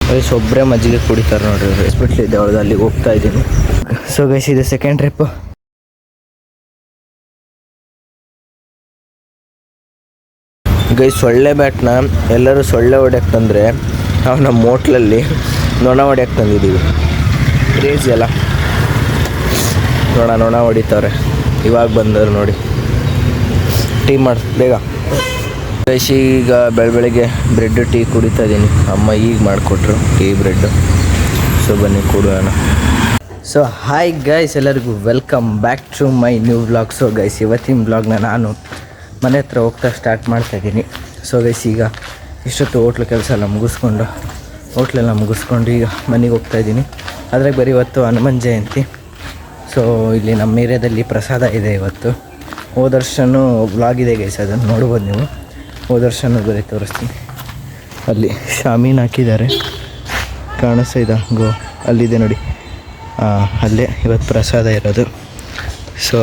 Guys ಒಬ್ಬರೇ ಮಜ್ಜಿಗೆ ಕುಡಿತಾರೆ ನೋಡ್ರಿ. ಹಾಸ್ಪಿಟ್ಲ್ ಇದೆ ಅವ್ರದ್ದು, ಅಲ್ಲಿಗೆ ಹೋಗ್ತಾ ಇದ್ದೀನಿ. ಸೊ ಗೈಸ್ ಇದು ಸೆಕೆಂಡ್ ಟ್ರಿಪ್. ಗೈಸ್ ಸೊಳ್ಳೆ ಬ್ಯಾಟ್ನ ಎಲ್ಲರೂ ಸೊಳ್ಳೆ ಹೊಡ್ಯಕ್ಕೆ ತಂದರೆ ನಾವು ನಮ್ಮ ಹೋಟ್ಲಲ್ಲಿ ನೊಣ ಹೊಡ್ಯಕ್ಕೆ ತಂದಿದ್ದೀವಿ. ಕ್ರೇಜಿ ಅಲ್ಲ, ನೊಣ ಹೊಡಿತಾರೆ. ಇವಾಗ ಬಂದರು ನೋಡಿ, ಟೀ ಮಾಡಿ ಬೇಗ. ಗೈಸ್ ಈಗ ಬೆಳಗ್ಗೆ ಬ್ರೆಡ್ ಟೀ ಕುಡಿತಾ ಇದ್ದೀನಿ. ಅಮ್ಮ ಈಗ ಮಾಡಿಕೊಟ್ರು ಟೀ ಬ್ರೆಡ್ಡು. ಸೊ ಬನ್ನಿ ಕುಡಿಯೋಣ. ಸೊ ಹಾಯ್ ಗೈಸ್, ಎಲ್ಲರಿಗೂ welcome back to my new vlog. So guys ಇವತ್ತಿನ ವ್ಲಾಗ್ನ ನಾನು ಮನೆ ಹತ್ರ ಹೋಗ್ತಾ ಸ್ಟಾರ್ಟ್ ಮಾಡ್ತಾಯಿದ್ದೀನಿ. ಸೊ ಗೈಸ್ ಈಗ ಇಷ್ಟೊತ್ತು ಹೋಟ್ಲು ಕೆಲಸ ಎಲ್ಲ ಮುಗಿಸ್ಕೊಂಡು ಈಗ ಮನೆಗೆ ಹೋಗ್ತಾಯಿದ್ದೀನಿ. ಅದ್ರಾಗ ಬರೀ ಇವತ್ತು ಹನುಮನ್ ಜಯಂತಿ. ಸೊ ಇಲ್ಲಿ ನಮ್ಮ ಏರಿಯಾದಲ್ಲಿ ಪ್ರಸಾದ ಇದೆ ಇವತ್ತು. ಹೋದ ವರ್ಷನೂ ವ್ಲಾಗ್ ಇದೆ ಗೈಸ್, ಅದನ್ನು ನೋಡ್ಬೋದು ನೀವು. ಹೋದ ವರ್ಷನೂ ಬರೀ ತೋರಿಸ್ತೀನಿ. ಅಲ್ಲಿ ಶಾಮೀನ್ ಹಾಕಿದ್ದಾರೆ, ಕಾಣಿಸ್ತಾ ಇದೆ ಅಲ್ಲಿದೆ ನೋಡಿ, ಅಲ್ಲೇ ಇವತ್ತು ಪ್ರಸಾದ ಇರೋದು. ಸೊ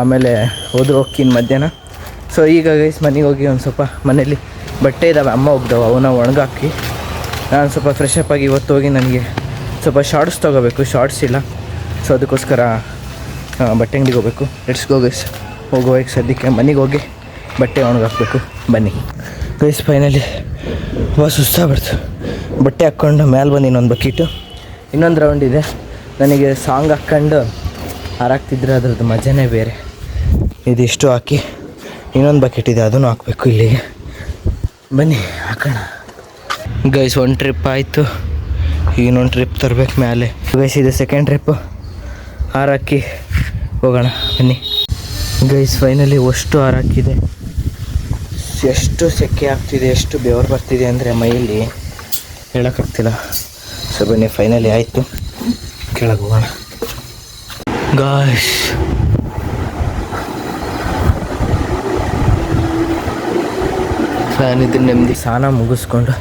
ಆಮೇಲೆ ಹೋಗ್ತೀನಿ ಮಧ್ಯಾಹ್ನ. ಸೊ ಈಗ ಗೈಸ್ ಮನೆಗೆ ಹೋಗಿ ಒಂದು ಸ್ವಲ್ಪ ಮನೇಲಿ ಬಟ್ಟೆ ಇದ್ದಾವೆ, ಅಮ್ಮ ಹೋಗ್ದವು, ಅವನ್ನ ಒಣಗಾಕಿ ನಾನು ಸ್ವಲ್ಪ ಫ್ರೆಶ್ ಅಪ್ ಆಗಿ ಇವತ್ತು ಹೋಗಿ ನನಗೆ ಸ್ವಲ್ಪ ಶಾರ್ಟ್ಸ್ ತೊಗೋಬೇಕು, ಶಾರ್ಟ್ಸ್ ಇಲ್ಲ. ಸೊ ಅದಕ್ಕೋಸ್ಕರ ಬಟ್ಟೆ ಅಂಗಡಿಗೆ ಹೋಗಬೇಕು. Let's go guys. ಹೋಗುವಾಗ ಸದ್ಯಕ್ಕೆ ಮನೆಗೆ ಹೋಗಿ ಬಟ್ಟೆ ಒಣಗಾಕಬೇಕು. ಬನ್ನಿ ಗೈಸ್. ಫೈನಲಿ ಸುಸ್ತಾಗ್ಬಿಡ್ತು. ಬಟ್ಟೆ ಹಾಕ್ಕೊಂಡು ಮೇಲೆ ಬಂದು ಇನ್ನೊಂದು ಬಕೀಟು, ಇನ್ನೊಂದು ರೌಂಡ್ ಇದೆ. ನನಗೆ ಸಾಂಗ್ ಹಾಕ್ಕೊಂಡು ಹಾರಾಗ್ತಿದ್ರೆ ಅದ್ರದ್ದು ಮಜಾನೇ ಬೇರೆ. ಇದಿಷ್ಟು ಹಾಕಿ ಇನ್ನೊಂದು ಬಕೆಟ್ ಇದೆ, ಅದನ್ನು ಹಾಕಬೇಕು ಇಲ್ಲಿಗೆ. ಬನ್ನಿ ಹಾಕೋಣ ಗೈಸ್. ಒಂದು ಟ್ರಿಪ್ ಆಯಿತು, ಈಗ ಇನ್ನೊಂದು ಟ್ರಿಪ್ ತರಬೇಕು ಮೇಲೆ. ಗೈಸ್ ಇದು ಸೆಕೆಂಡ್ ಟ್ರಿಪ್ಪು, ಹಾರಾಕಿ ಹೋಗೋಣ ಬನ್ನಿ ಗೈಸ್. ಫೈನಲಿ ಅಷ್ಟು ಹಾರಾಕಿದೆ. ಎಷ್ಟು ಸೆಕೆ ಆಗ್ತಿದೆ, ಎಷ್ಟು ಬೆವರು ಬರ್ತಿದೆ ಅಂದರೆ ಮೈಯಲ್ಲಿ ಹೇಳೋಕ್ಕಾಗ್ತಿಲ್ಲ. ಸೊ ಬನ್ನಿ ಫೈನಲಿ ಆಯಿತು, ಕೆಳಗೆ ಹೋಗೋಣ ಗಾಯ್ಸ್. ಫ್ಯಾನ್ ಇದ್ರೆ ನೆಮ್ಮದಿ. ಸ್ನಾನ ಮುಗಿಸ್ಕೊಂಡು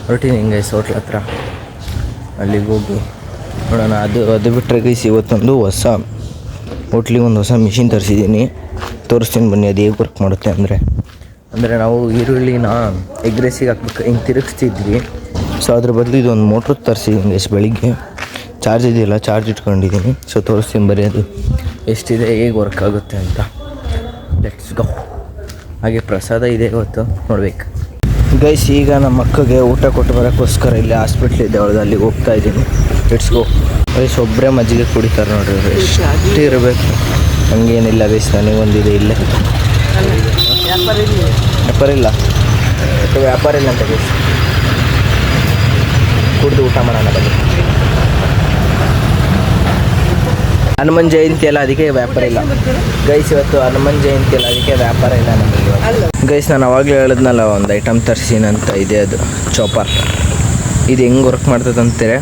ಹೊರಟೀನಿ ಗೈಸ್ ಹೋಟ್ಲ್ ಹತ್ರ. ಅಲ್ಲಿಗೆ ಹೋಗಿ ನೋಡೋಣ. ಅದು ಬಿಟ್ಟರೆ ಗೈಸ್ ಇವತ್ತೊಂದು ಹೊಸ ಹೋಟ್ಲಿಗೆ ಒಂದು ಹೊಸ ಮಿಷಿನ್ ತರಿಸಿದ್ದೀನಿ, ತೋರಿಸ್ತೀನಿ ಬನ್ನಿ ಅದು ಹೇಗೆ ವರ್ಕ್ ಮಾಡುತ್ತೆ. ಅಂದರೆ ನಾವು ಈರುಳ್ಳಿನ ಎಗ್ ರೈಸಿಗೆ ಹಾಕ್ಬೇಕು ಹಿಂಗೆ ತಿರುಗಿಸ್ತಿದ್ವಿ. ಸೊ ಅದ್ರ ಬದಲು ಇದೊಂದು ಮೋಟ್ರ್ ತರಿಸಿದ್ದೀನಿ ಗೈಸ್. ಬೆಳಿಗ್ಗೆ ಚಾರ್ಜ್ ಇದೆಯಲ್ಲ, ಚಾರ್ಜ್ ಇಟ್ಕೊಂಡಿದ್ದೀನಿ. ಸೊ ತೋರಿಸ್ತೀನಿ ಬರೀ ಅದು ಎಷ್ಟಿದೆ, ಹೇಗೆ ವರ್ಕ್ ಆಗುತ್ತೆ ಅಂತ. Let's go. ಹಾಗೆ ಪ್ರಸಾದ ಇದೆ ಇವತ್ತು, ನೋಡ್ಬೇಕು ಗೈಸ್. ಈಗ ನಮ್ಮ ಅಕ್ಕಗೆ ಊಟ ಕೊಟ್ಟು ಬರೋಕ್ಕೋಸ್ಕರ ಇಲ್ಲಿ ಹಾಸ್ಪಿಟ್ಲ್ ಇದೆ ಅವ್ರದ್ದು, ಅಲ್ಲಿಗೆ ಹೋಗ್ತಾ ಇದ್ದೀನಿ. Let's go guys. ಒಬ್ಬರೇ ಮಜ್ಜಿಗೆ ಕುಡಿತಾರೆ ನೋಡ್ರಿ, ಎಷ್ಟು ಇರಬೇಕು. ಹಂಗೇನಿಲ್ಲ ಗೈಸ್, ನನಗೊಂದಿದೆ ಇಲ್ಲೇ. ವ್ಯಾಪಾರ ಇಲ್ಲ ಅಂತ ಗೈಸ್. ಕುಡಿದು ಊಟ ಮಾಡೋಣ ಬನ್ನಿ. ಹನುಮನ್ ಜಯಂತಿ ಅಲ್ಲ, ಅದಕ್ಕೆ ವ್ಯಾಪಾರ ಇಲ್ಲ ಗೈಸ್. ಇವತ್ತು ಹನುಮನ್ ಜಯಂತಿ ಅಲ್ಲ, ಅದಕ್ಕೆ ವ್ಯಾಪಾರ ಇಲ್ಲ ನಮಗೆ ಗೈಸ್. ನಾನು ಅವಾಗಲೇ ಹೇಳಿದ್ನಲ್ಲ ಒಂದು ಐಟಮ್ ತರಿಸಿನಂತ ಇದೆ, ಅದು ಚಾಪರ್. ಇದು ಹೆಂಗೆ ವರ್ಕ್ ಮಾಡ್ತದೆ ಅಂತಾರೆ.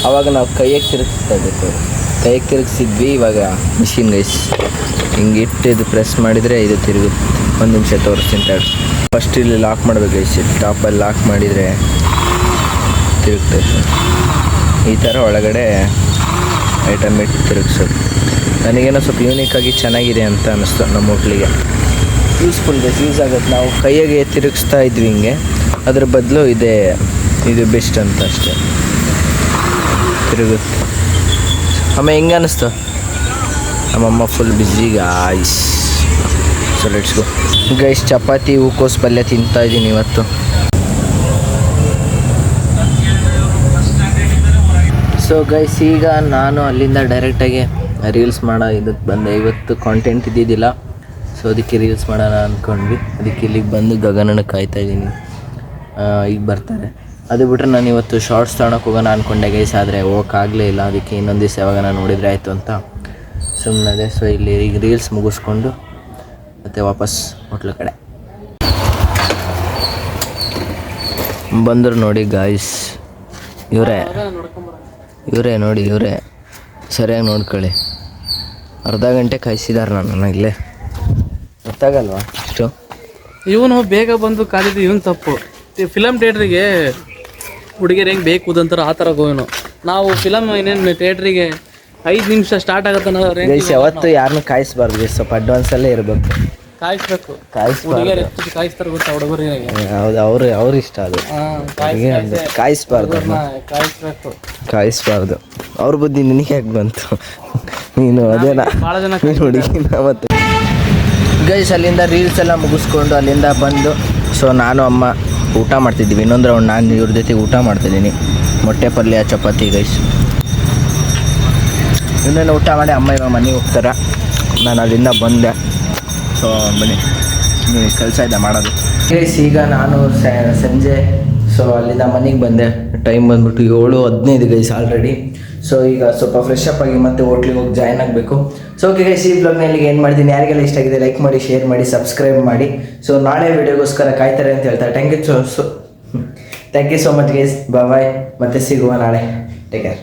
ಆವಾಗ ನಾವು ಕೈಯಾಗೆ ತಿರುಗಿಸ್ತಾ ಇದ್ದಕ್ಕೆ, ಕೈಯಾಗೆ ತಿರುಗಿಸಿದ್ವಿ. ಇವಾಗ ಮಿಷಿನ್ ಗೈಸ್, ಹಿಂಗೆ ಇಟ್ಟು ಇದು ಪ್ರೆಸ್ ಮಾಡಿದರೆ ಇದು ತಿರುಗುತ್ತೆ. ಒಂದು ನಿಮಿಷ ತೋರಿಸ್ತೀನಿ ತಗೊಳ್ಳಿ. ಫಸ್ಟ್ ಇಲ್ಲಿ ಲಾಕ್ ಮಾಡಬೇಕು ಗೈಸ್. ಟಾಪಲ್ಲಿ ಲಾಕ್ ಮಾಡಿದರೆ ತಿರುಗ್ತೈತೆ. ಈ ಥರ ಒಳಗಡೆ ಐಟಮ್ ಇಟ್ಟು ತಿರುಗಿಸೋದು. ನನಗೇನೋ ಸ್ವಲ್ಪ ಯೂನಿಕಾಗಿ ಚೆನ್ನಾಗಿದೆ ಅಂತ ಅನ್ನಿಸ್ತು ನಮ್ಮ ಹೋಟ್ಲಿಗೆ. ಯೂಸ್ಫುಲ್ ಗೈಸ್, ಯೂಸ್ ಆಗುತ್ತೆ. ನಾವು ಕೈಯಾಗೆ ತಿರುಗಿಸ್ತಾ ಇದ್ವಿ ಹಿಂಗೆ, ಅದ್ರ ಬದಲು ಇದು ಬೆಸ್ಟ್ ಅಂತ ಅಷ್ಟೇ, ತಿರುಗುತ್ತೆ. ಆಮೇಲೆ ಹೆಂಗೆ ಅನ್ನಿಸ್ತು? ನಮ್ಮಮ್ಮ full busy guys. So let's go guys. Chapati ಹೂಕೋಸು ಪಲ್ಯ ತಿಂತಾಯಿದ್ದೀನಿ ಇವತ್ತು. ಸೊ ಗೈಸ್ ಈಗ ನಾನು ಅಲ್ಲಿಂದ ಡೈರೆಕ್ಟಾಗಿ ರೀಲ್ಸ್ ಮಾಡೋ ಇದಕ್ಕೆ ಬಂದೆ. ಇವತ್ತು ಕಾಂಟೆಂಟ್ ಇದ್ದಿದ್ದಿಲ್ಲ, ಸೊ ಅದಕ್ಕೆ ರೀಲ್ಸ್ ಮಾಡೋಣ ಅಂದ್ಕೊಂಡ್ವಿ. ಅದಕ್ಕೆ ಇಲ್ಲಿಗೆ ಬಂದು ಗಗನನ ಕಾಯ್ತಾಯಿದ್ದೀನಿ, ಈಗ ಬರ್ತಾರೆ. ಅದು ಬಿಟ್ಟರೆ ನಾನು ಇವತ್ತು ಶಾರ್ಟ್ಸ್ ತೊಗೊಳಕ್ಕೆ ಹೋಗೋಣ ಅಂದ್ಕೊಂಡೆ ಗೈಸ್, ಆದರೆ ಹೋಗೋಕ್ಕಾಗಲೇ ಇಲ್ಲ. ಅದಕ್ಕೆ ಇನ್ನೊಂದು ದಿವಸ ಯಾವಾಗ ನಾನು ನೋಡಿದರೆ ಆಯಿತು ಅಂತ ಸುಮ್ಮನೆ. ಸೊ ಇಲ್ಲಿ ಈಗ ರೀಲ್ಸ್ ಮುಗಿಸ್ಕೊಂಡು ಮತ್ತು ವಾಪಸ್ ಹೋಟ್ಲ ಕಡೆ ಬಂದರು ನೋಡಿ ಗಾಯ್ಸ್. ಇವರೇ ನೋಡಿ, ಇವರೇ ಸರಿಯಾಗಿ ನೋಡ್ಕೊಳ್ಳಿ. ಅರ್ಧ ಗಂಟೆ ಕಾಯಿಸಿದಾರೆ ನಾನು ಇಲ್ಲೇ. ಗೊತ್ತಾಗಲ್ವಾ ಇಷ್ಟು? ಇವನು ಬೇಗ ಬಂದು ಕಾಲಿದ್ದು ಇವನು ತಪ್ಪು. ಫಿಲಮ್ ಥಿಯೇಟ್ರಿಗೆ ಹುಡುಗಿಯರು ಹೆಂಗೆ ಬೇಕು ಅಂತಾರೆ ಆ ಥರ ಹೋಗೋನು. ನಾವು ಫಿಲಮ್ ಇನ್ನೇನು ಥಿಯೇಟ್ರಿಗೆ 5 ನಿಮಿಷ ಸ್ಟಾರ್ಟ್ ಆಗುತ್ತೆ ಅನ್ನೋದು. ಯಾವತ್ತು ಯಾರನ್ನೂ ಕಾಯಿಸ್ಬಾರ್ದು, ಸ್ವಲ್ಪ ಅಡ್ವಾನ್ಸಲ್ಲೇ ಇರಬೇಕು. ಕಾಯಿಸ್ಬೇಕು. ಕಾಯಿಸ್ಬಾರ್ದು. ಹುಡುಗಿಯರು ಎಷ್ಟು ಕಾಯಿಸ್ತಾರೆ ಗೊತ್ತಾ ಹುಡುಗರಿಗೆ? ಹೌದು, ಅವ್ರ ಇಷ್ಟ ಅದು. ಕಾಯಿಸ್ಬಾರ್ದು, ಕಾಯಿಸ್ಬಾರ್ದು. ಅವ್ರ ಬುದ್ಧಿ ನಿನಗೆ ಯಾಕೆ ಬಂತು? ನೀನು ಅದೇನಾ ಭಾಳ ಜನ ಹುಡುಗಿನ ಮತ್ತೆ. ಗೈಸ್ ಅಲ್ಲಿಂದ ರೀಲ್ಸ್ ಎಲ್ಲ ಮುಗಿಸ್ಕೊಂಡು ಅಲ್ಲಿಂದ ಬಂದು ಸೊ ನಾನು ಅಮ್ಮ ಊಟ ಮಾಡ್ತಿದ್ದೀವಿ. ಇನ್ನೊಂದು ರೌಂಡ್ ನಾನು ಇವ್ರ ಜೊತೆ ಊಟ ಮಾಡ್ತಿದ್ದೀನಿ. ಮೊಟ್ಟೆ ಪಲ್ಯ ಚಪಾತಿ ಗೈಸ್. ಇನ್ನೇನು ಊಟ ಮಾಡಿ ಅಮ್ಮ ಇವಾಗ ಮನೆಗೆ ಹೋಗ್ತಾರೆ. ನಾನು ಅಲ್ಲಿಂದ ಬಂದೆ. ಸೊ ಬನ್ನಿ, ಕೆಲಸ ಇದೆ ಮಾಡೋದು. ಗೈಸ್ ಈಗ ನಾನು ಸಂಜೆ ಸೊ ಅಲ್ಲಿಂದ ಮನೆಗೆ ಬಂದೆ. ಟೈಮ್ ಬಂದ್ಬಿಟ್ಟು 7:15 ಗೈಸ್ ಆಲ್ರೆಡಿ. ಸೊ ಈಗ ಸ್ವಲ್ಪ ಫ್ರೆಶ್ ಅಪ್ ಆಗಿ ಮತ್ತೆ ಹೋಟ್ಲಿಗೆ ಹೋಗಿ ಜಾಯ್ನ್ ಆಗಬೇಕು. ಸೊ ಓಕೆ ಗೈಸ್, ಈ ಬ್ಲಾಗ್ನಲ್ಲಿ ಏನು ಮಾಡ್ತೀನಿ, ಯಾರಿಗೆಲ್ಲ ಇಷ್ಟ ಆಗಿದೆ ಲೈಕ್ ಮಾಡಿ, ಶೇರ್ ಮಾಡಿ, ಸಬ್ಸ್ಕ್ರೈಬ್ ಮಾಡಿ. ಸೊ ನಾಳೆ ವೀಡಿಯೋಗೋಸ್ಕರ ಕಾಯ್ತಾರೆ ಅಂತ ಹೇಳ್ತಾರೆ. Thank you so much guys. Bye, ಮತ್ತೆ ಸಿಗುವ ನಾಳೆ. Take care.